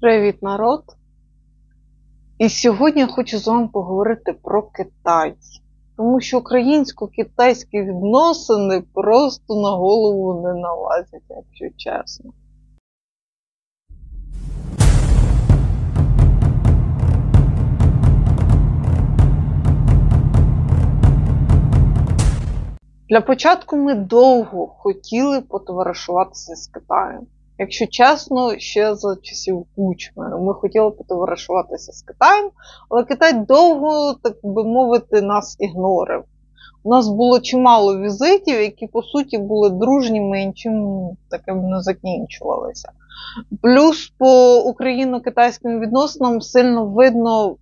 Привіт, народ! І сьогодні я хочу з вами поговорити про Китай. Тому що українсько-китайські відносини просто на голову не налазять, якщо чесно. Для початку ми довго хотіли потоваришуватися з Китаєм. Якщо чесно, ще за часів Кучми ми хотіли потоваришуватися з Китаєм, але Китай довго, так би мовити, нас ігнорив. У нас було чимало візитів, які, по суті, були дружніми і нічим таким не закінчувалися. Плюс по україно-китайським відносинам сильно видно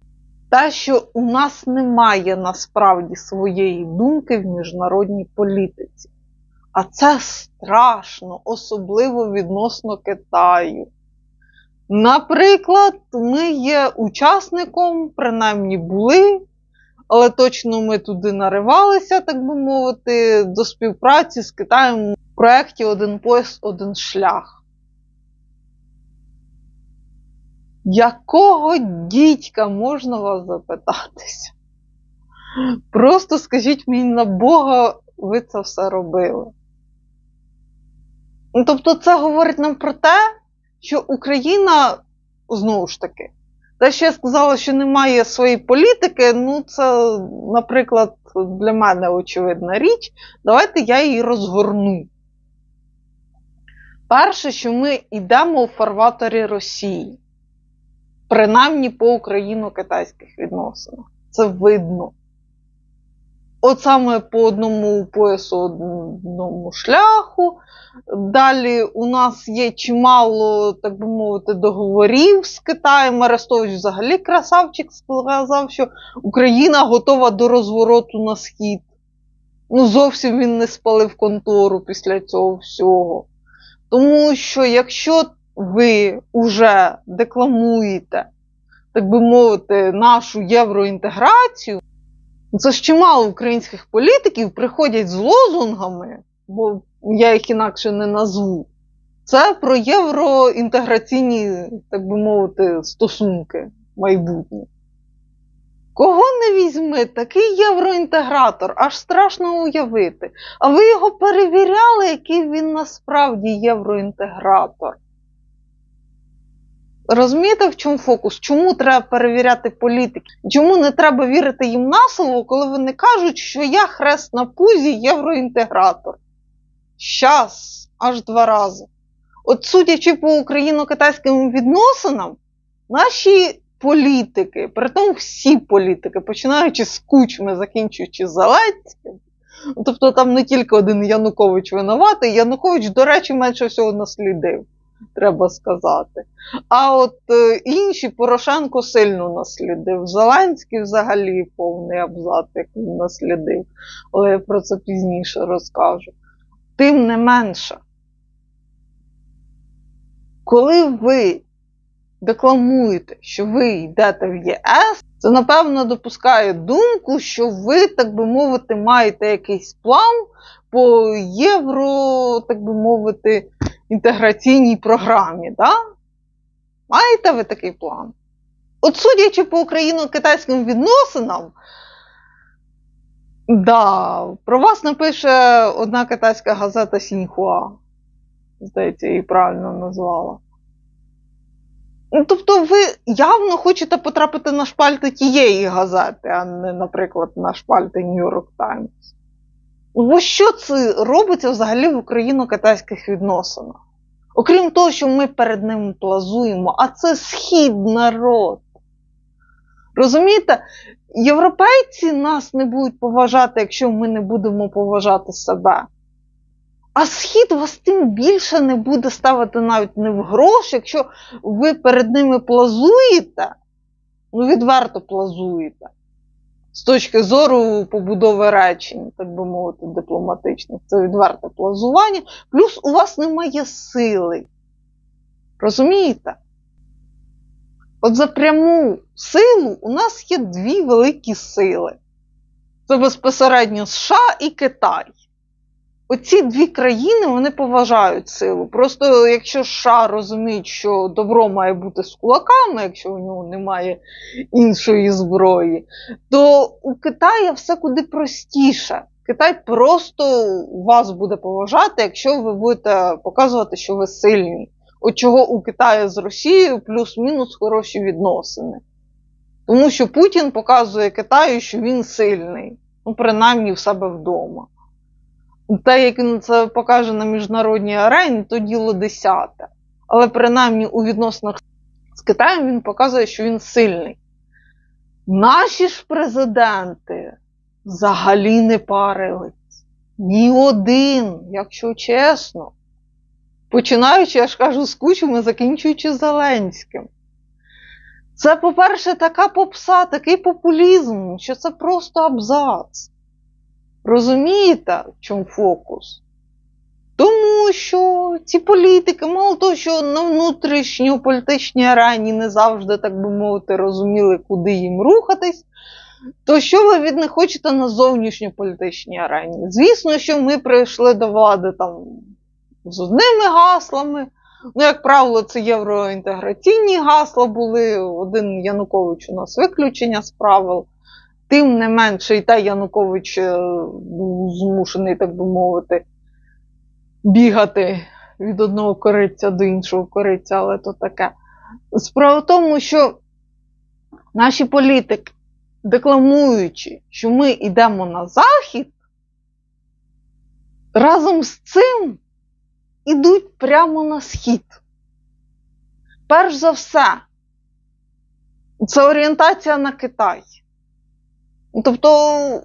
те, що у нас немає насправді своєї думки в міжнародній політиці. А це страшно, особливо відносно Китаю. Наприклад, ми є учасником, принаймні були, але точно ми туди наривалися, так би мовити, до співпраці з Китаєм в проєкті «Один пояс, один шлях». Якого дідька, можна вас запитатися? Просто скажіть мені на Бога, ви це все робили. Тобто це говорить нам про те, що Україна, знову ж таки, те, що я сказала, що немає своєї політики, це, наприклад, для мене очевидна річ. Давайте я її розгорну. Перше, що ми йдемо у фарватері Росії. Принаймні по україно-китайських відносинах. Це видно. От саме по одному поясу, одному шляху. Далі у нас є чимало, так би мовити, договорів з Китаєм. Арестович взагалі красавчик сказав, що Україна готова до розвороту на схід. Зовсім він не спалив контору після цього всього. Тому що якщо ви вже декламуєте, так би мовити, нашу євроінтеграцію, це ж чимало українських політиків приходять з лозунгами, бо я їх інакше не назву. Це про євроінтеграційні, так би мовити, стосунки майбутні. Кого не візьми, такий євроінтегратор, аж страшно уявити. А ви його перевіряли, який він насправді євроінтегратор? Розумієте, в чому фокус? Чому треба перевіряти політики? Чому не треба вірити їм на слово, коли вони кажуть, що я хрест на пузі євроінтегратор? Щас, аж 2 рази. От судячи по україно-китайським відносинам, наші політики, притом всі політики, починаючи з Кучми, закінчуючи Зеленським, тобто там не тільки один Янукович винуватий, Янукович, до речі, менше всього наслідив, треба сказати. А от інші Порошенко сильно наслідив. Зеленський взагалі повний абзац, як він наслідив. Але я про це пізніше розкажу. Тим не менше, коли ви декламуєте, що ви йдете в ЄС, це, напевно, допускає думку, що ви, так би мовити, маєте якийсь план по євро, так би мовити, інтеграційній програмі, да? Маєте ви такий план? От судячи по україно-китайським відносинам, про вас напише одна китайська газета Сіньхуа. Здається, її правильно назвала. Тобто ви явно хочете потрапити на шпальти тієї газети, а не, наприклад, на шпальти New York Times. Ось що це робиться взагалі в україно-китайських відносинах? Окрім того, що ми перед ними плазуємо, а це схід народ. Розумієте? Європейці нас не будуть поважати, якщо ми не будемо поважати себе. А схід вас тим більше не буде ставити навіть не в гроші, якщо ви перед ними плазуєте, відверто плазуєте. З точки зору побудови речень, так би мовити, дипломатичних. Це відверте плазування. Плюс у вас немає сили. Розумієте? От за пряму силу у нас є 2 великі сили. Це безпосередньо США і Китай. оці дві країни, вони поважають силу. Просто якщо США розуміють, що добро має бути з кулаками, якщо у нього немає іншої зброї, то у Китаї все куди простіше. Китай просто вас буде поважати, якщо ви будете показувати, що ви сильні. От чого у Китаї з Росією плюс-мінус хороші відносини. Тому що Путін показує Китаю, що він сильний. Ну, принаймні в себе вдома. Те, як він це покаже на міжнародній арені, то діло десяте. Але принаймні у відносинах з Китаєм він показує, що він сильний. Наші ж президенти взагалі не парились. Ні один, якщо чесно. Починаючи, я ж кажу, з Кучми, закінчуючи Зеленським. Це, по-перше, така попса, такий популізм, що це просто абзац. Розумієте, в чому фокус? Тому що ці політики, мало того, що на внутрішньополітичній арені не завжди, так би мовити, розуміли, куди їм рухатись, то що ви від них хочете на зовнішньополітичній арені? Звісно, що ми прийшли до влади там з одними гаслами. Ну, як правило, це євроінтеграційні гасла були. Один Янукович у нас виключення з правил. Тим не менше, і та Янукович був змушений, так би мовити, бігати від одного кориця до іншого кориця, але то таке. Справа в тому, що наші політики, декламуючи, що ми йдемо на Захід, разом з цим ідуть прямо на Схід. Перш за все, це орієнтація на Китай. Тобто,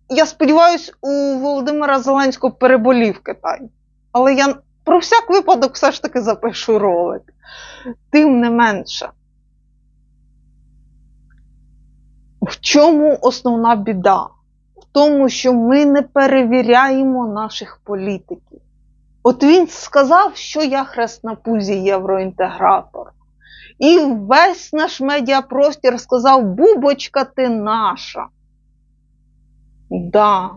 я сподіваюся, у Володимира Зеленського переболів Китай. Але я про всяк випадок все ж таки запишу ролик. Тим не менше. В чому основна біда? В тому, що ми не перевіряємо наших політиків. От він сказав, що я хрест на пузі євроінтегратор. І весь наш медіапростір сказав: бубочка ти наша. Да.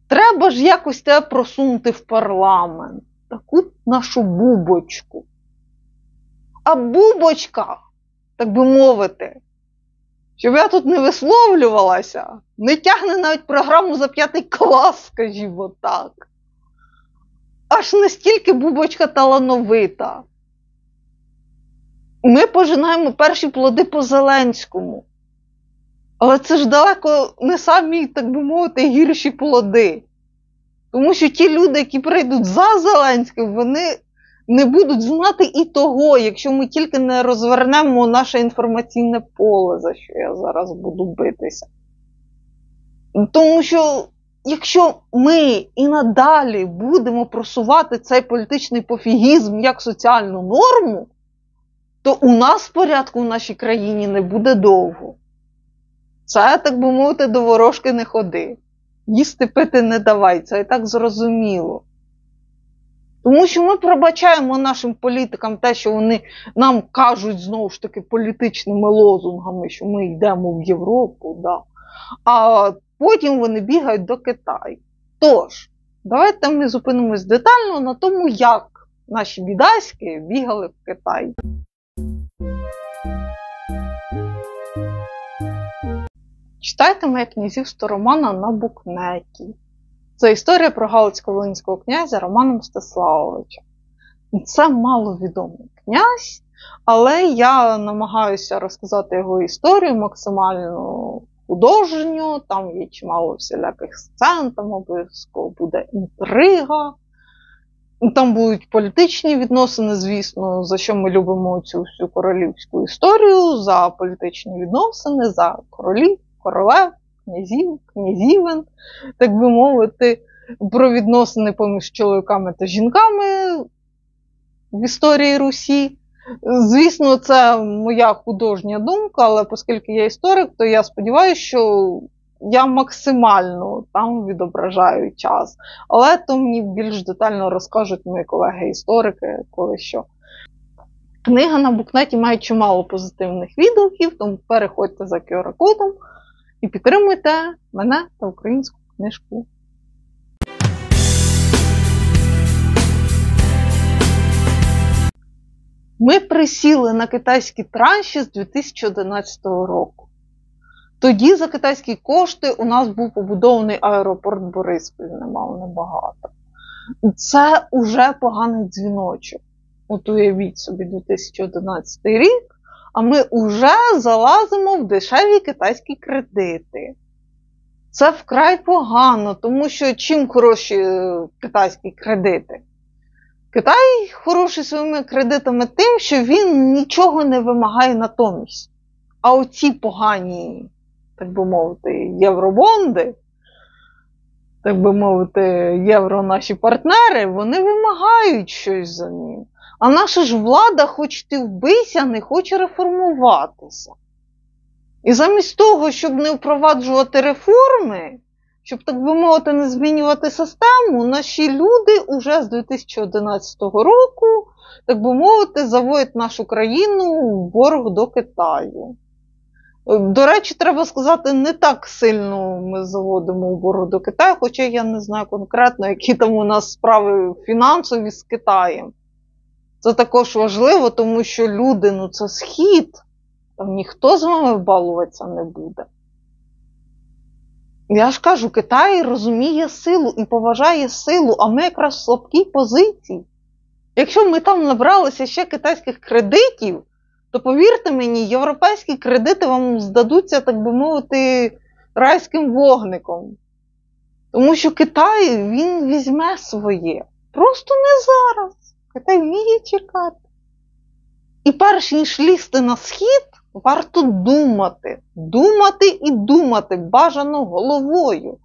Треба ж якось тебе просунути в парламент. Таку нашу бубочку. А бубочка, так би мовити, щоб я тут не висловлювалася, не тягне навіть програму за 5 клас, скажімо так. Аж настільки бубочка талановита. Ми пожинаємо перші плоди по Зеленському. Але це ж далеко не самі, так би мовити, гірші плоди. Тому що ті люди, які прийдуть за Зеленським, вони не будуть знати і того, якщо ми тільки не розвернемо наше інформаційне поле, за що я зараз буду битися. Тому що якщо ми і надалі будемо просувати цей політичний пофігізм як соціальну норму, то у нас порядку в нашій країні не буде довго. Це, так би мовити, до ворожки не ходи. Їсти пити не давай, це і так зрозуміло. Тому що ми пробачаємо нашим політикам те, що вони нам кажуть, знову ж таки, політичними лозунгами, що ми йдемо в Європу, да. А потім вони бігають до Китаю. Тож, давайте ми зупинимось детально на тому, як наші бідаськи бігали в Китай. Читайте моє князівство Романа на букнеті. Це історія про галицько-волинського князя Романа Мстиславовича. Це маловідомий князь, але я намагаюся розказати його історію максимально художньо, там є чимало всіляких сцен, там обов'язково буде інтрига. Там будуть політичні відносини, звісно, за що ми любимо цю всю королівську історію, за політичні відносини, за королів, королев, князів, князівен, так би мовити, про відносини поміж чоловіками та жінками в історії Русі. Звісно, це моя художня думка, але оскільки я історик, то я сподіваюся, що я максимально там відображаю час. Але то мені більш детально розкажуть мої колеги-історики, коли що. Книга на букнеті має чимало позитивних відгуків, тому переходьте за QR-кодом і підтримуйте мене та українську книжку. Ми присіли на китайські транші з 2011 року. Тоді за китайські кошти у нас був побудований аеропорт Бориспіль, немало небагато. Це уже поганий дзвіночок. От уявіть собі 2011 рік, а ми вже залазимо в дешеві китайські кредити. Це вкрай погано, тому що чим хороші китайські кредити? Китай хороший своїми кредитами тим, що він нічого не вимагає натомість. А оці погані, так би мовити, євробонди, так би мовити, євро наші партнери, вони вимагають щось взамін. А наша ж влада, хоч ти вбийся, не хоче реформуватися. І замість того, щоб не впроваджувати реформи, щоб, так би мовити, не змінювати систему, наші люди уже з 2011 року, так би мовити, заводять нашу країну в борг до Китаю. До речі, треба сказати, не так сильно ми заводимо в борг до Китаю, хоча я не знаю конкретно, які там у нас справи фінансові з Китаєм. Це також важливо, тому що люди, це Схід, там ніхто з вами балуватися не буде. Я ж кажу, Китай розуміє силу і поважає силу, а ми якраз в слабкій позиції. Якщо ми там набралися ще китайських кредитів, то повірте мені, європейські кредити вам здадуться, так би мовити, райським вогником. Тому що Китай, він візьме своє. Просто не зараз. Китай вміє чекати. І перш ніж лізти на Схід, варто думати. Думати і думати, бажано головою.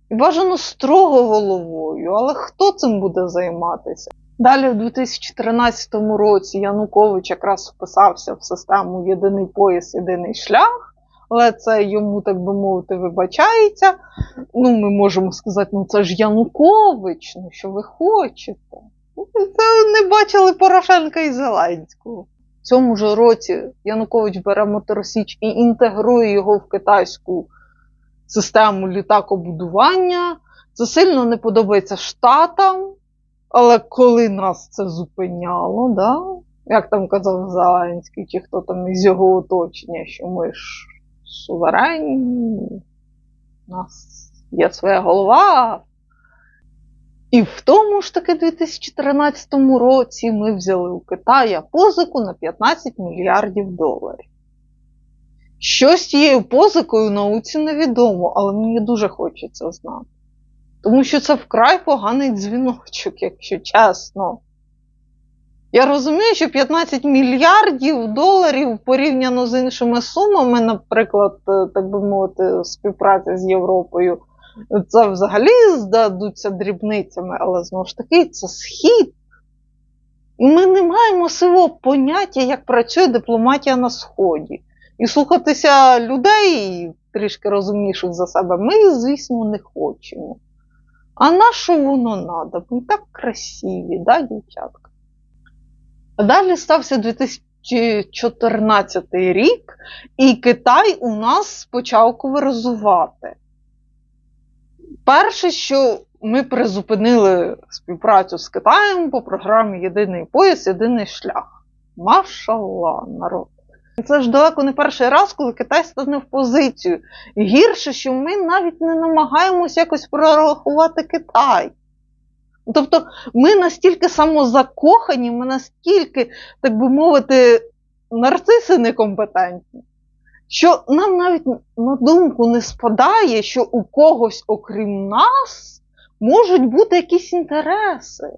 І бажано строго головою. Але хто цим буде займатися? Далі в 2013 році Янукович якраз вписався в систему єдиний пояс, єдиний шлях. Але це йому, так би мовити, вибачається. Ми можемо сказати, це ж Янукович, що ви хочете? Це не бачили Порошенка і Зеленського. В цьому ж році Янукович бере Моторосіч і інтегрує його в китайську систему літакобудування. Це сильно не подобається Штатам, але коли нас це зупиняло, да? Як там казав Зеленський, чи хто там із його оточення, що ми ж суверенні, у нас є своя голова. І в тому ж таки 2013 році ми взяли у Китая позику на 15 мільярдів доларів. Що з цією позикою науці невідомо, але мені дуже хочеться знати. Тому що це вкрай поганий дзвіночок, якщо чесно. Я розумію, що 15 мільярдів доларів порівняно з іншими сумами, наприклад, так би мовити, співпраця з Європою, це взагалі здадуться дрібницями, але знову ж таки це Схід. І ми не маємо сивого поняття, як працює дипломатія на Сході. І слухатися людей, трішки розумніших за себе, ми, звісно, не хочемо. А на що воно надо? Ми так красиві, да, дівчатка? А далі стався 2014 рік, і Китай у нас почав конверзувати. Перше, що ми призупинили співпрацю з Китаєм по програмі «Єдиний пояс, єдиний шлях». Машалла, народ. Це ж далеко не перший раз, коли Китай стане в позицію. Гірше, що ми навіть не намагаємося якось прорахувати Китай. Тобто ми настільки самозакохані, ми настільки, так би мовити, нарциси некомпетентні, що нам навіть на думку не спадає, що у когось, окрім нас, можуть бути якісь інтереси.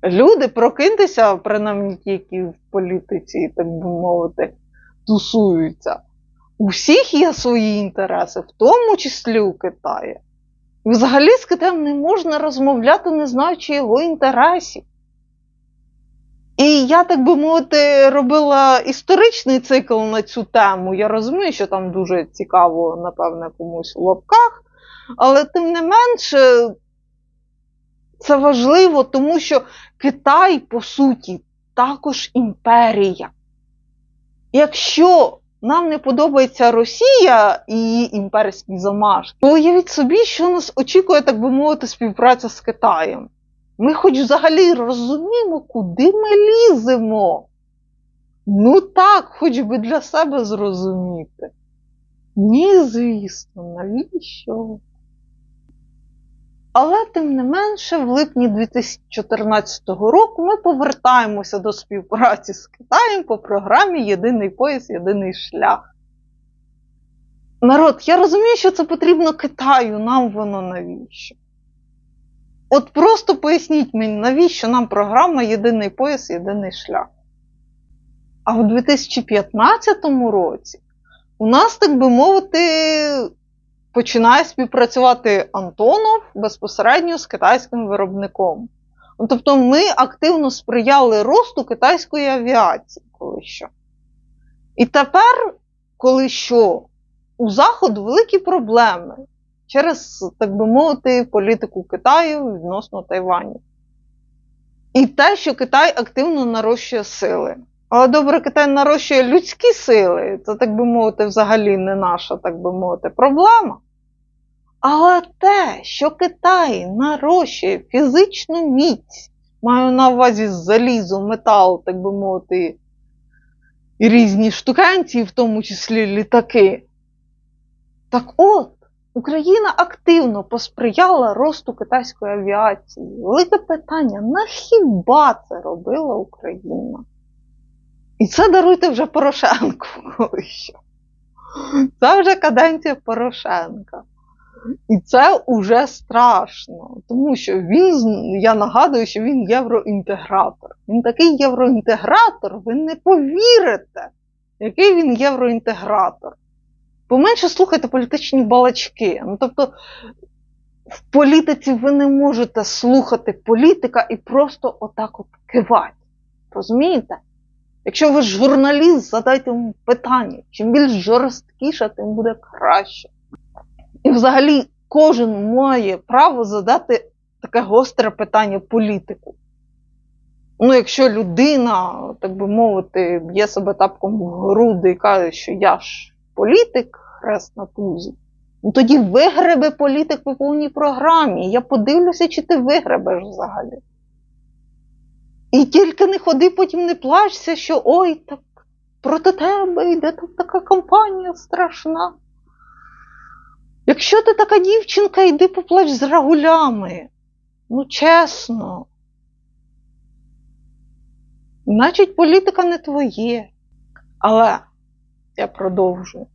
Люди, прокиньтеся, принаймні ті, які в політиці, так би мовити, тусуються. У всіх є свої інтереси, в тому числі у Китаї. Взагалі з Китаєм не можна розмовляти, не знаючи його інтересів. І я, так би мовити, робила історичний цикл на цю тему. Я розумію, що там дуже цікаво, напевне, комусь у лапках. Але тим не менше, це важливо, тому що Китай, по суті, також імперія. Якщо нам не подобається Росія і її імперські замашки, то уявіть собі, що нас очікує, так би мовити, співпраця з Китаєм. Ми хоч взагалі розуміємо, куди ми ліземо. Ну так, хоч би для себе зрозуміти. Ні, звісно, навіщо? Але, тим не менше, в липні 2014 року ми повертаємося до співпраці з Китаєм по програмі «Єдиний пояс, єдиний шлях». Народ, я розумію, що це потрібно Китаю, нам воно навіщо? От просто поясніть мені, навіщо нам програма «Єдиний пояс, єдиний шлях». А в 2015 році у нас, так би мовити, починає співпрацювати Антонов безпосередньо з китайським виробником. Тобто ми активно сприяли росту китайської авіації, коли що. І тепер, коли що, у Заходу великі проблеми через, так би мовити, політику Китаю відносно Тайваню. І те, що Китай активно нарощує сили. Але добре, Китай нарощує людські сили, це, так би мовити, взагалі не наша, так би мовити, проблема. Але те, що Китай нарощує фізичну міць, маю на увазі залізо, метал, так би мовити, і різні штукенці, в тому числі літаки. Так от, Україна активно посприяла росту китайської авіації. Велике питання, на хіба це робила Україна? І це, даруйте, вже Порошенку. Це вже каденція Порошенка. І це уже страшно, тому що я нагадую, що він євроінтегратор. Він такий євроінтегратор, ви не повірите, який він євроінтегратор. Поменше слухайте політичні балачки. Тобто, в політиці ви не можете слухати політика і просто отак от кивати. Розумієте? Якщо ви журналіст, задайте йому питання. Чим більш жорсткіше, тим буде краще. І взагалі кожен має право задати таке гостре питання політику. Якщо людина, так би мовити, б'є себе тапком в груди і каже, що я ж політик, хрест на пузі, тоді вигребе політик по повній програмі. Я подивлюся, чи ти вигребеш взагалі. І тільки не ходи, потім не плачся, що ой, так проти тебе йде тут така кампанія страшна. Якщо ти така дівчинка, йди поплач з рагулями. Чесно. Значить, політика не твоє. Але, я продовжую.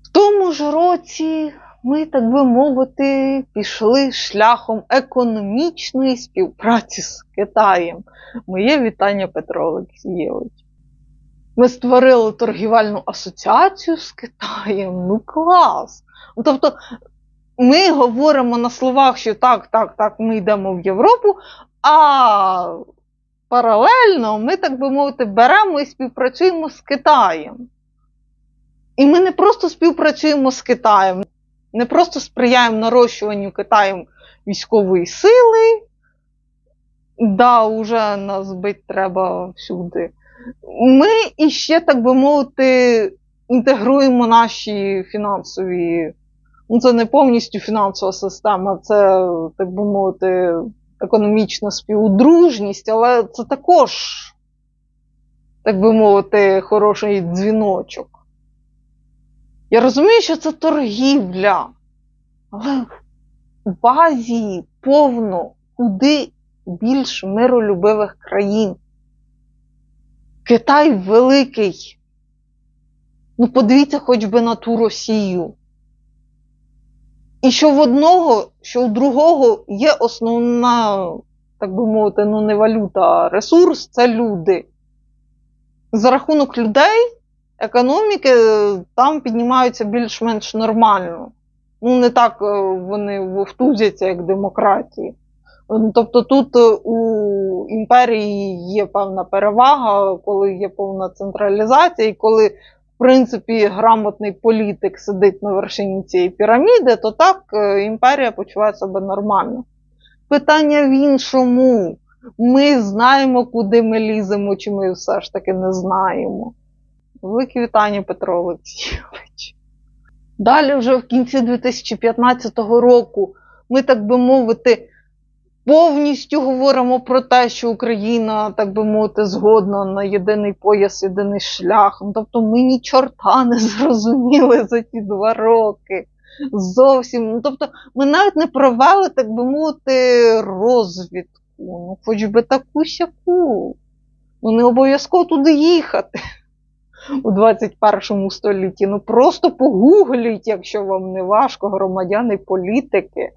В тому ж році ми, так би мовити, пішли шляхом економічної співпраці з Китаєм. Моє вітання, Петро Олексійович. Ми створили торгівельну асоціацію з Китаєм. Клас! Тобто, ми говоримо на словах, що так, ми йдемо в Європу, а паралельно ми, так би мовити, беремо і співпрацюємо з Китаєм. І ми не просто співпрацюємо з Китаєм, не просто сприяємо нарощуванню Китаєм військової сили, уже нас бить треба всюди. Ми іще, так би мовити, інтегруємо наші фінансові, це не повністю фінансова система, це, так би мовити, економічна співдружність, але це також, так би мовити, хороший дзвіночок. Я розумію, що це торгівля, але в Азії повно куди більш миролюбивих країн. Китай великий. Подивіться хоч би на ту Росію. І що в одного, що у другого є основна, так би мовити, не валюта, а ресурс – це люди. За рахунок людей економіки там піднімаються більш-менш нормально. Не так вони вовтузяться, як демократії. Тобто тут у імперії є певна перевага, коли є повна централізація, і коли, в принципі, грамотний політик сидить на вершині цієї піраміди, то так імперія почуває себе нормально. Питання в іншому. Ми знаємо, куди ми ліземо, чи ми все ж таки не знаємо. Велике вітання, Петро Олексійович. Далі вже в кінці 2015 року ми, так би мовити, повністю говоримо про те, що Україна, так би мовити, згодна на єдиний пояс, єдиний шлях. Тобто ми ні чорта не зрозуміли за ті 2 роки. Зовсім. Тобто ми навіть не провели, так би мовити, розвідку. Хоч би таку-сяку. Не обов'язково туди їхати у 21 столітті. Просто погугліть, якщо вам не важко, громадяни, політики.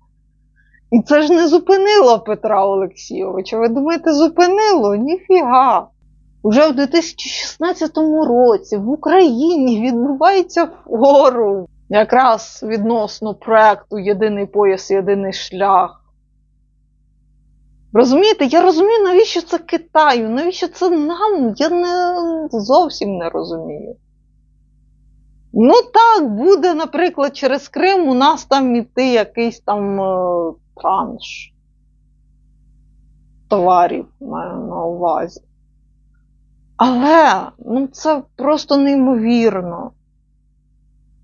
І це ж не зупинило Петра Олексійовича. Ви думаєте, зупинило? Ніфіга. Уже в 2016 році в Україні відбувається форум якраз відносно проекту «Єдиний пояс, єдиний шлях». Розумієте? Я розумію, навіщо це Китаю, навіщо це нам, я зовсім не розумію. Так, буде, наприклад, через Крим у нас там іти якийсь там транш товарів, маю на увазі. Але, це просто неймовірно.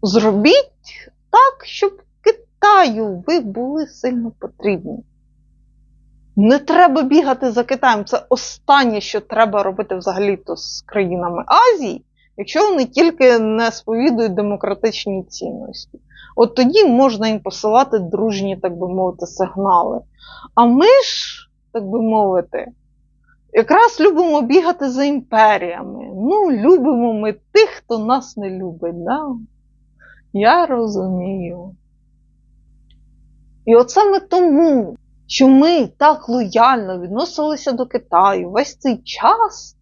Зробіть так, щоб Китаю ви були сильно потрібні. Не треба бігати за Китаєм. Це останнє, що треба робити взагалі-то з країнами Азії, якщо вони тільки не сповідують демократичні цінності. От тоді можна їм посилати дружні, так би мовити, сигнали. А ми ж, так би мовити, якраз любимо бігати за імперіями. Любимо ми тих, хто нас не любить, да? Я розумію. І от саме тому, що ми так лояльно відносилися до Китаю весь цей час,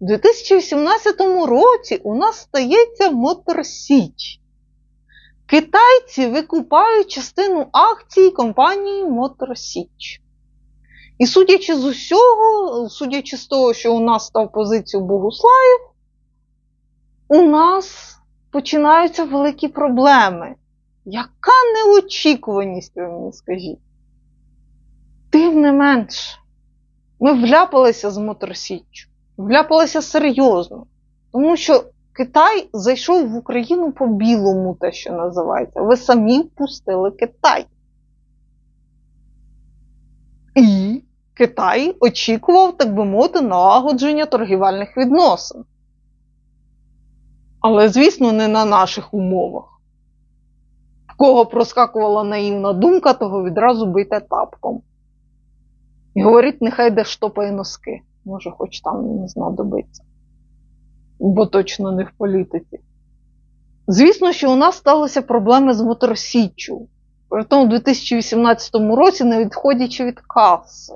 у 2018 році у нас стається Мотор-Січ. Китайці викупають частину акцій компанії Мотор-Січ. І судячи з усього, судячи з того, що у нас став позицію Богуслаєв, у нас починаються великі проблеми. Яка неочікуваність, ви мені скажіть? Тим не менш, ми вляпалися з Мотор-Січчю. Вляпалися серйозно. Тому що Китай зайшов в Україну по-білому, те, що називається. Ви самі впустили Китай. І Китай очікував, так би мовити, налагодження торгівельних відносин. Але, звісно, не на наших умовах. В кого проскакувала наївна думка, того відразу бийте тапком. І говорить, нехай де штопає носки. Може, хоч там не знадобиться. Бо точно не в політиці. Звісно, що у нас сталися проблеми з Мотор-Січчю. Притому у 2018 році, не відходячи від каси.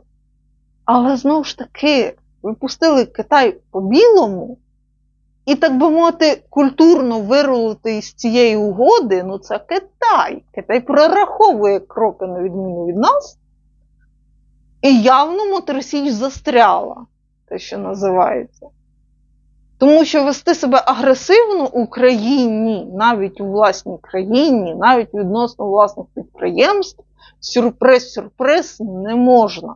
Але, знову ж таки, ви пустили Китай по-білому, і, так би мовити, культурно вирулити із цієї угоди, це Китай. Китай прораховує кроки на відміну від нас. І явно Мотор-Січ застряла, те, що називається. Тому що вести себе агресивно у країні, навіть у власній країні, навіть відносно власних підприємств, сюрприз, не можна.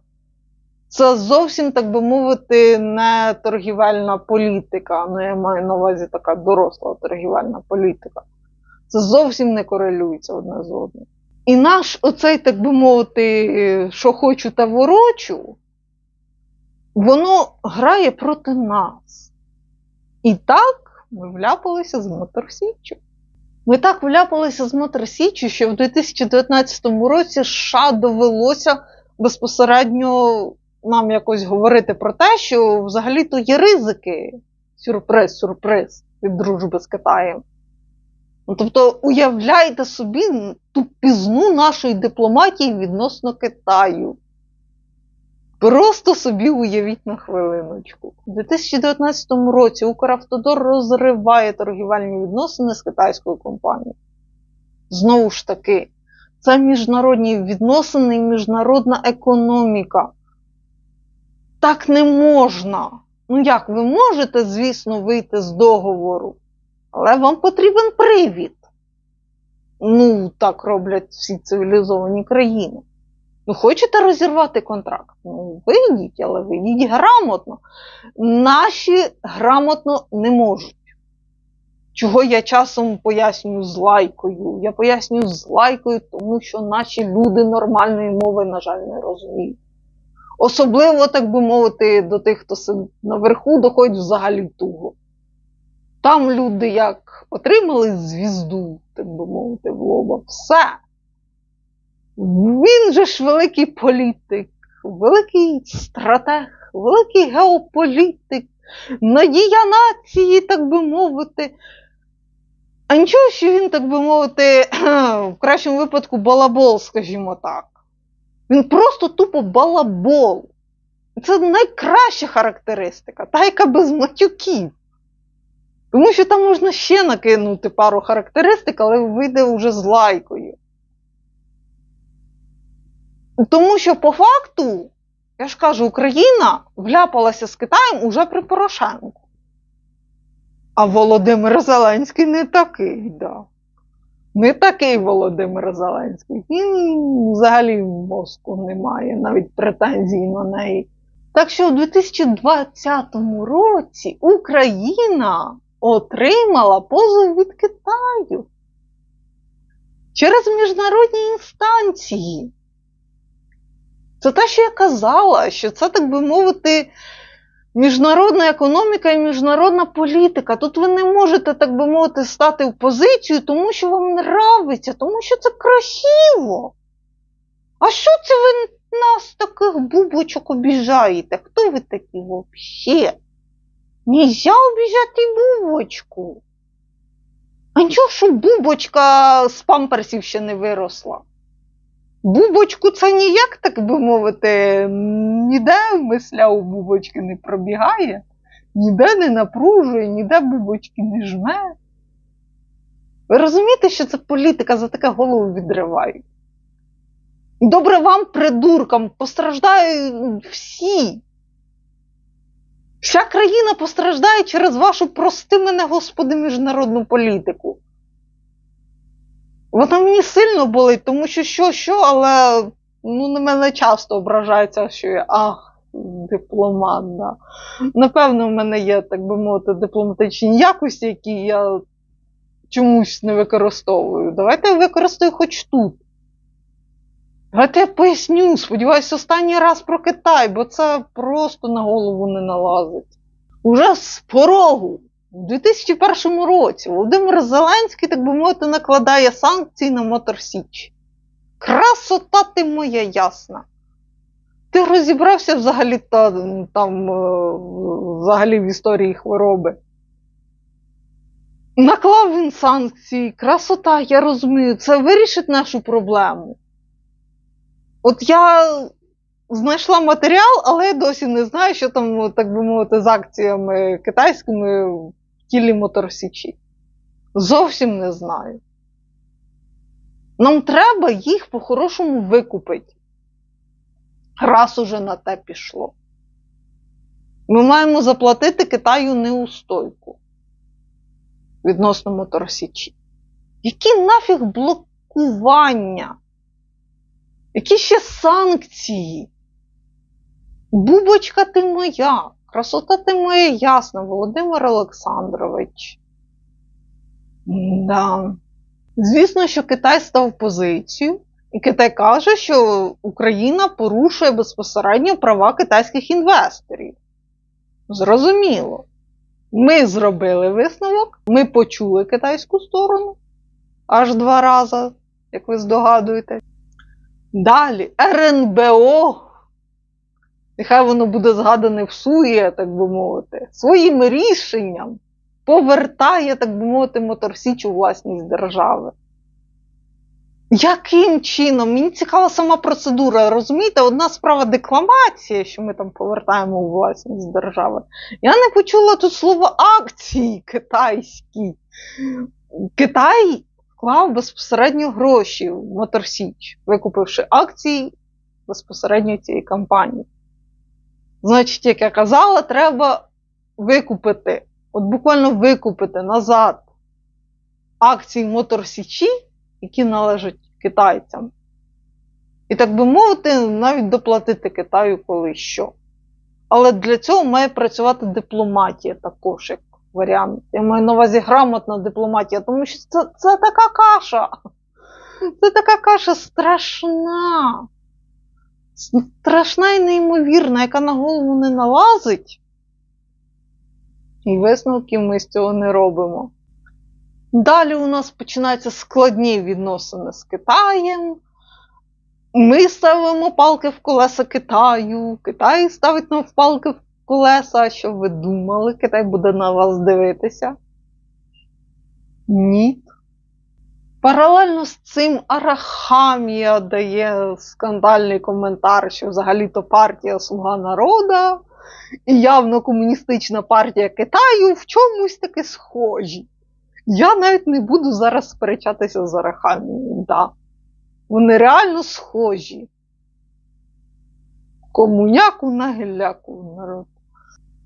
Це зовсім, так би мовити, не торгівельна політика. Я маю на увазі така доросла торгівельна політика. Це зовсім не корелюється одне з одним. І наш оцей, так би мовити, що хочу та ворочу, воно грає проти нас. І так ми вляпалися з Мотор-Січчю. Ми так вляпалися з Мотор-Січчю, що в 2019 році США довелося безпосередньо нам якось говорити про те, що взагалі-то є ризики, сюрприз, від дружби з Китаєм. Тобто, уявляйте собі тупізну нашої дипломатії відносно Китаю. Просто собі уявіть на хвилиночку. У 2019 році Укравтодор розриває торгівельні відносини з китайською компанією. Знову ж таки, це міжнародні відносини і міжнародна економіка. Так не можна. Як, ви можете, звісно, вийти з договору, але вам потрібен привід. Так роблять всі цивілізовані країни. Хочете розірвати контракт? Вийдіть, але вийдіть грамотно. Наші грамотно не можуть. Чого я часом пояснюю з лайкою? Я пояснюю з лайкою, тому що наші люди нормальної мови, на жаль, не розуміють. Особливо, так би мовити, до тих, хто сидить наверху, доходить взагалі туго. Там люди як отримали звізду, так би мовити, в лоба, все. Він же ж великий політик, великий стратег, великий геополітик, надія нації, так би мовити. А нічого, що він, так би мовити, в кращому випадку балабол, скажімо так. Він просто тупо балабол. Це найкраща характеристика, та, яка без матюків. Тому що там можна ще накинути пару характеристик, але вийде вже з лайкою. Тому що по факту, я ж кажу, Україна вляпалася з Китаєм уже при Порошенку. А Володимир Зеленський не такий, да. Не такий Володимир Зеленський. Він взагалі мозку немає, навіть претензій на неї. Так що у 2020 році Україна отримала позов від Китаю через міжнародні інстанції. Це те, що я казала, що це, так би мовити, міжнародна економіка і міжнародна політика. Тут ви не можете, так би мовити, стати в позицію, тому що вам нравиться, тому що це красиво. А що це ви нас, таких бубочок, обіжаєте? Хто ви такі взагалі? Нельзя обіжати бубочку. А нічого, що бубочка з памперсів ще не виросла. Бубочку це ніяк, так би мовити, ніде мисля у бубочки не пробігає, ніде не напружує, ніде бубочки не жме. Ви розумієте, що це політика, за таке голову відривають? І добре вам, придуркам, постраждають всі. Вся країна постраждає через вашу, прости мене, Господи, міжнародну політику. Вона мені сильно болить, тому що, але на мене часто ображається, що я, дипломат, да. Напевно, в мене є, так би мовити, дипломатичні якості, які я чомусь не використовую. Давайте я використаю хоч тут. Давайте я поясню, сподіваюся, останній раз про Китай, бо це просто на голову не налазить. Уже з порогу, у 2001 році, Володимир Зеленський, так би мовити, накладає санкції на Мотор Січ. Красота ти моя ясна. Ти розібрався взагалі взагалі в історії хвороби? Наклав він санкції, красота, я розумію, це вирішить нашу проблему. От я знайшла матеріал, але я досі не знаю, що там, так би мовити, з акціями китайськими в тілі Мотор Січі. Зовсім не знаю. Нам треба їх по-хорошому викупити. Раз уже на те пішло. Ми маємо заплатити Китаю неустойку відносно Мотор Січі. Які нафіг блокування? Які ще санкції? Бубочка ти моя, красота ти моя ясна, Володимир Олександрович. Да. Звісно, що Китай став позицію, і Китай каже, що Україна порушує безпосередньо права китайських інвесторів. Зрозуміло. Ми зробили висновок, ми почули китайську сторону, аж 2 рази, як ви здогадуєте. Далі, РНБО, нехай воно буде згадане всує, так би мовити, своїм рішенням повертає, так би мовити, Мотор Січ у власність держави. Яким чином? Мені цікава сама процедура. Розумієте, одна справа декламація, що ми там повертаємо у власність держави. Я не почула тут слово акції китайські. Китай вклав безпосередньо гроші в Мотор Січ, викупивши акції безпосередньо цієї компанії. Значить, як я казала, треба викупити, от буквально викупити назад акції Мотор Січі, які належать китайцям. І, так би мовити, навіть доплатити Китаю коли що. Але для цього має працювати дипломатія також, як варіант. Я маю на увазі грамотна дипломатія, тому що це така каша. Це така каша страшна. страшна і неймовірна, яка на голову не налазить. І висновків ми з цього не робимо. Далі у нас починаються складні відносини з Китаєм. Ми ставимо палки в колеса Китаю, Китай ставить нам палки в колеса. А що ви думали? Китай буде на вас дивитися? Ні. Паралельно з цим Арахамія дає скандальний коментар, що взагалі-то партія «Слуга народу» і явно комуністична партія Китаю в чомусь таки схожі. Я навіть не буду зараз сперечатися з Арахамією, да. Вони реально схожі. Комуняку на гілляку народ.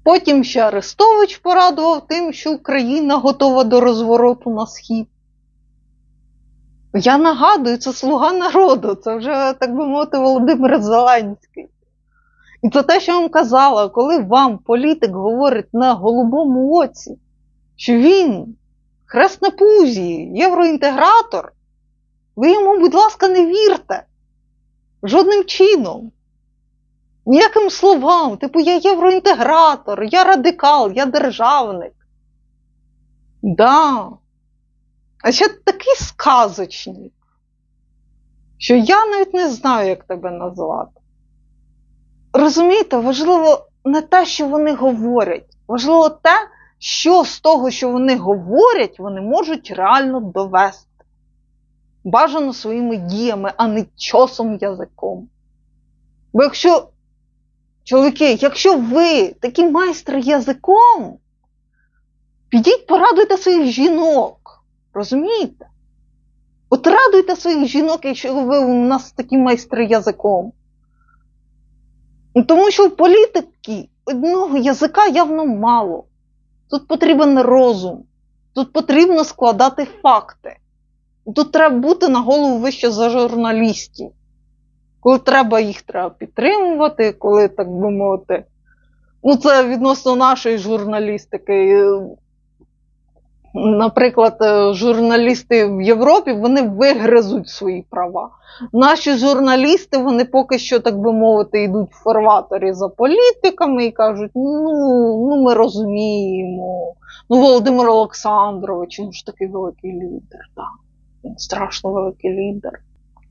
Потім ще Арестович порадував тим, що Україна готова до розвороту на схід. Я нагадую, це «Слуга народу», це вже, так би мовити, Володимир Зеленський. І це те, що я вам казала, коли вам політик говорить на голубому оці, що він хрест на пузі, євроінтегратор, ви йому, будь ласка, не вірте. Жодним чином. Ніяким словам, типу я євроінтегратор, я радикал, я державник. Да. А ще такий сказочник, що я навіть не знаю, як тебе назвати. Розумієте, важливо не те, що вони говорять. Важливо те, що з того, що вони говорять, вони можуть реально довести. Бажано своїми діями, а не чосом язиком. Бо якщо, чоловіки, якщо ви такі майстри язиком, підіть порадуйте своїх жінок. Розумієте? От радуйте своїх жінок, якщо ви у нас такі майстри язиком. Тому що в політики одного язика явно мало. Тут потрібен розум. Тут потрібно складати факти. Тут треба бути на голову вище за журналістів. Коли треба, їх треба підтримувати, коли, так би мовити, ну це відносно нашої журналістики. Наприклад, журналісти в Європі, вони вигризуть свої права. Наші журналісти, вони поки що, так би мовити, йдуть в фарватері за політиками і кажуть, ну ми розуміємо, Володимир Олександрович, він ж такий великий лідер, так. Він страшно великий лідер.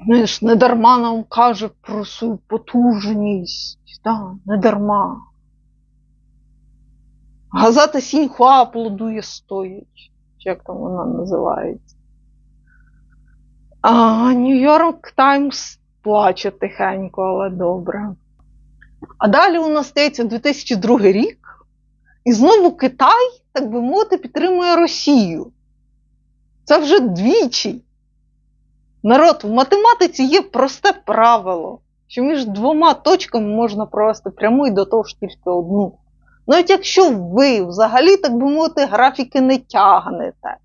Знаєш, не дарма нам каже про свою потужність, так, не дарма. Газета Сіньхуа аплодує стоячи. Як там вона називається. А Нью-Йорк Таймс плаче тихенько, але добре. А далі у нас стається 2002 рік. І знову Китай, так би мовити, підтримує Росію. Це вже двічі. Народ, в математиці є просте правило, що між двома точками можна провести пряму і до того ж тільки одну. Навіть якщо ви взагалі, так би мовити, графіки не тягнете.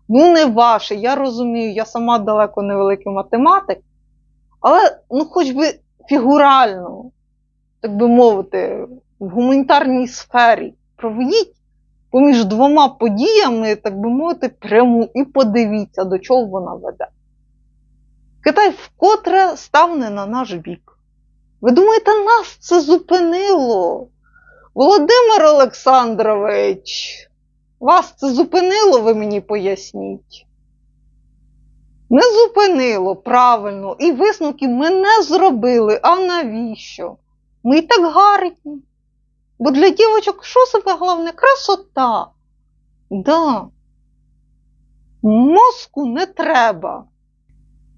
Ну не ваше, я розумію, я сама далеко не великий математик, але хоч би фігурально, так би мовити, в гуманітарній сфері проведіть поміж двома подіями, так би мовити, пряму і подивіться, до чого вона веде. Китай вкотре стане на наш бік. Ви думаєте, нас це зупинило? Володимир Олександрович, вас це зупинило, ви мені поясніть? Не зупинило, правильно, і висновки ми не зробили. А навіщо? Ми і так гарні. Бо для дівочок що саме головне? Красота. Да. Мозку не треба.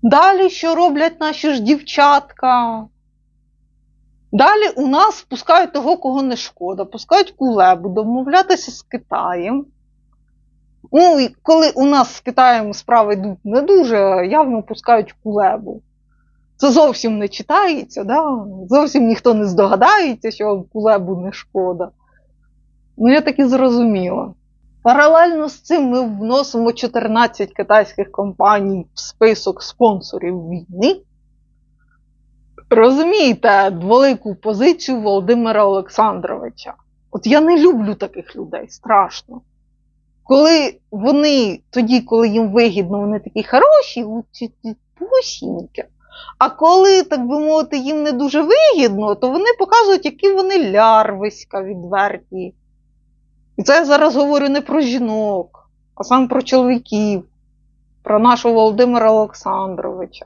Далі що роблять наші ж дівчатка? Далі у нас пускають того, кого не шкода, пускають Кулебу домовлятися з Китаєм. Ну, і коли у нас з Китаєм справи йдуть не дуже, явно пускають Кулебу. Це зовсім не читається, да? Зовсім ніхто не здогадається, що Кулебу не шкода. Ну, я так і зрозуміла. Паралельно з цим ми вносимо 14 китайських компаній в список спонсорів війни. Розумієте, велику позицію Володимира Олександровича. От я не люблю таких людей, страшно. Коли вони, тоді, коли їм вигідно, вони такі хороші, пусінькі. А коли, так би мовити, їм не дуже вигідно, то вони показують, які вони лярвиська відверті. І це я зараз говорю не про жінок, а саме про чоловіків, про нашого Володимира Олександровича.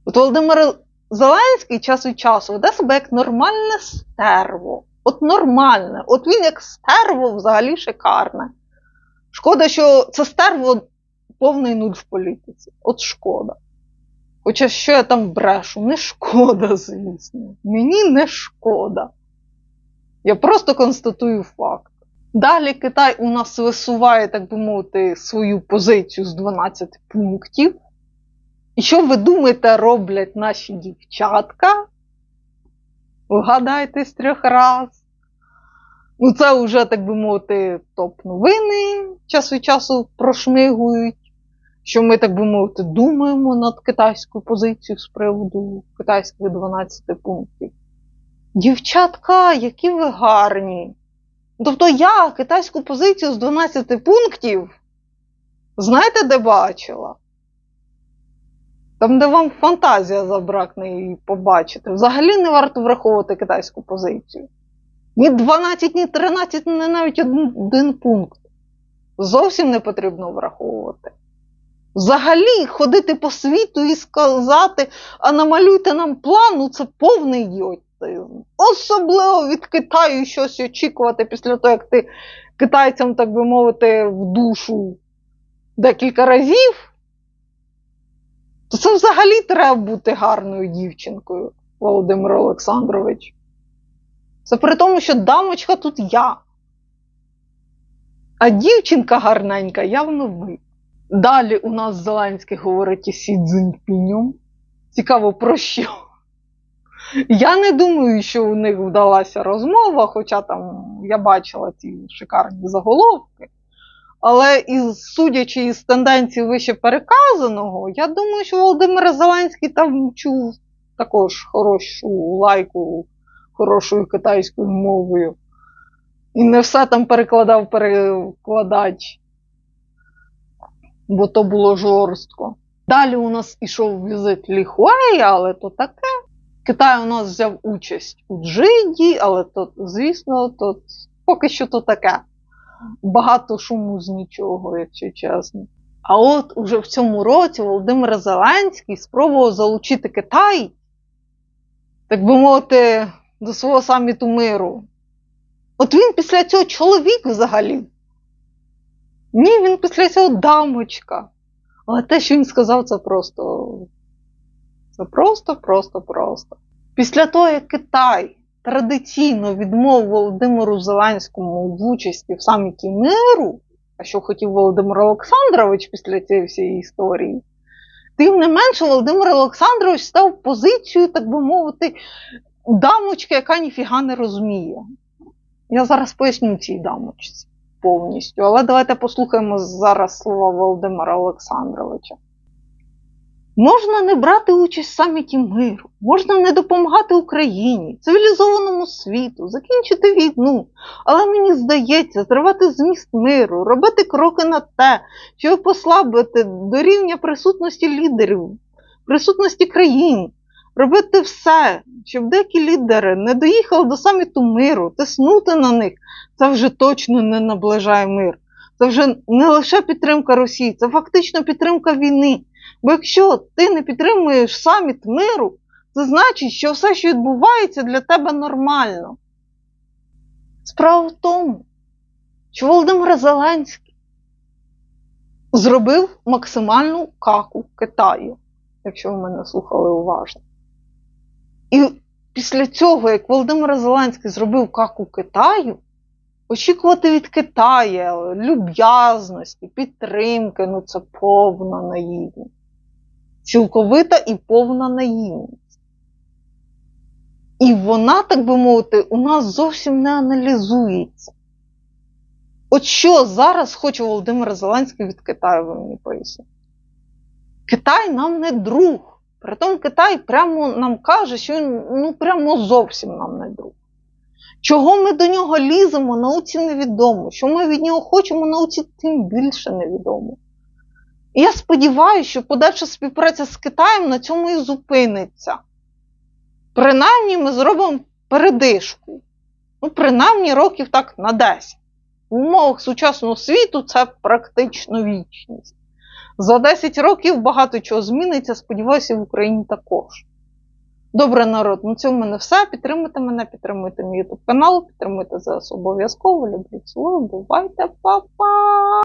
От Володимир Зеленський час від часу веде себе як нормальне стерво. От нормальне. От він як стерво взагалі шикарне. Шкода, що це стерво повний нуль в політиці. От шкода. Хоча що я там брешу? Не шкода, звісно. Мені не шкода. Я просто констатую факт. Далі Китай у нас висуває, так би мовити, свою позицію з 12 пунктів. І що ви думаєте, роблять наші дівчатка? Вгадайте з 3 раз. Ну це вже, так би мовити, топ-новини час від часу прошмигують. Що ми, так би мовити, думаємо над китайською позицією з приводу китайських 12 пунктів. Дівчатка, які ви гарні. Тобто я китайську позицію з 12 пунктів, знаєте, де бачила? Там, де вам фантазія забракне її побачити. Взагалі не варто враховувати китайську позицію. Ні 12, ні 13, ні навіть один пункт. Зовсім не потрібно враховувати. Взагалі ходити по світу і сказати, а намалюйте нам план, ну це повний ідіотизм. Особливо від Китаю щось очікувати після того, як ти китайцям, так би мовити, в душу декілька разів. То це взагалі треба бути гарною дівчинкою, Володимир Олександрович. Це при тому, що дамочка тут я. А дівчинка гарненька явно ви. Далі у нас Зеленський говорить із Сі Цзіньпінем. Цікаво, про що? Я не думаю, що у них вдалася розмова, хоча там я бачила ці шикарні заголовки. Але судячи із тенденцій вище переказаного, я думаю, що Володимир Зеленський там чув також хорошу лайку хорошою китайською мовою. І не все там перекладав перекладач, бо то було жорстко. Далі у нас ішов візит Лі Хуея, але то таке. Китай у нас взяв участь у Джиді, але то, звісно, то поки що то таке. Багато шуму з нічого, якщо чесно. А от уже в цьому році Володимир Зеленський спробував залучити Китай, так би мовити, до свого саміту миру. От він після цього чоловік взагалі. Ні, він після цього дамочка. Але те, що він сказав, це просто. Після того, як Китай традиційно відмовив Володимиру Зеленському в участі в саміті миру, а що хотів Володимир Олександрович після цієї всієї історії, тим не менше Володимир Олександрович став позицією, так би мовити, дамочки, яка ніфіга не розуміє. Я зараз поясню цій дамочці повністю, але давайте послухаємо зараз слова Володимира Олександровича. Можна не брати участь в саміті миру, можна не допомагати Україні, цивілізованому світу, закінчити війну, але мені здається, зривати зміст миру, робити кроки на те, щоб послабити до рівня присутності лідерів, присутності країн, робити все, щоб деякі лідери не доїхали до саміту миру, тиснути на них, це вже точно не наближає мир. Це вже не лише підтримка Росії, це фактично підтримка війни. Бо якщо ти не підтримуєш саміт миру, це значить, що все, що відбувається, для тебе нормально. Справа в тому, що Володимир Зеленський зробив максимальну каку Китаю, якщо ви мене слухали уважно. І після цього, як Володимир Зеленський зробив каку Китаю, очікувати від Китаю люб'язності, підтримки, ну це повна наївність. Цілковита і повна наївність. І вона, так би мовити, у нас зовсім не аналізується. От що зараз хоче Володимир Зеленський від Китаю, ви мені поясніть. Китай нам не друг. Притом Китай прямо нам каже, що він прямо зовсім нам не друг. Чого ми до нього ліземо, науці невідомо. Що ми від нього хочемо, науці тим більше невідомо. І я сподіваюся, що подальша співпраця з Китаєм на цьому і зупиниться. Принаймні ми зробимо передишку. Ну, принаймні років так на 10. В умовах сучасного світу це практично вічність. За 10 років багато чого зміниться, сподіваюся, в Україні також. Добре, народ, на цьому в мене все. Підтримуйте мене, підтримуйте мій YouTube канал, підтримуйте ЗСУ обов'язково. Люблю, цілую, бувайте, па-па!